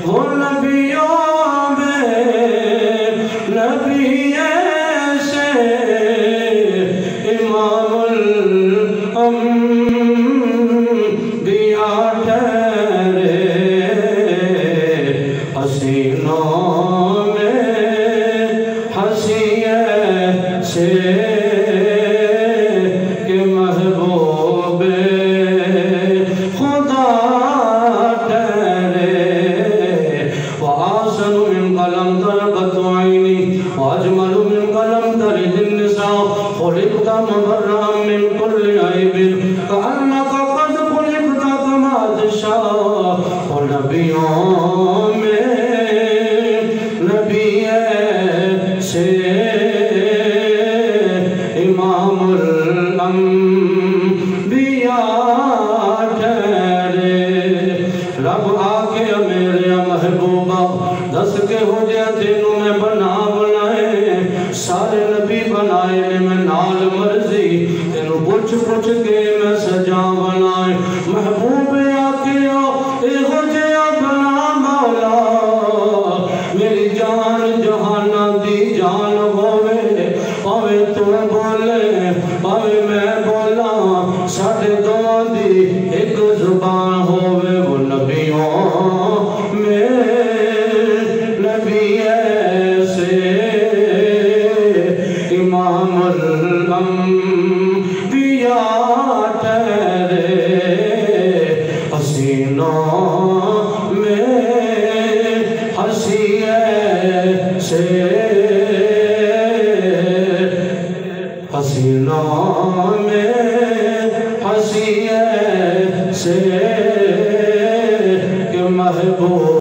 وہ نبیوں میں نبی ایسے امام الانبیاء ٹھہرے حسینوں میں ہنسی ایسے کہ محبوب خدا ٹھہرے وآسن من قلم ضربت عینی واجمل من قلم ترد النساء خلقت مبرأ من كل عیب کأنک قد خلقت کما تشاء اور نبیوں میں نبی ایسے امام الانبیاء ٹھہرے رب آکے میرے محبوبہ دس کے ہو جائے تینوں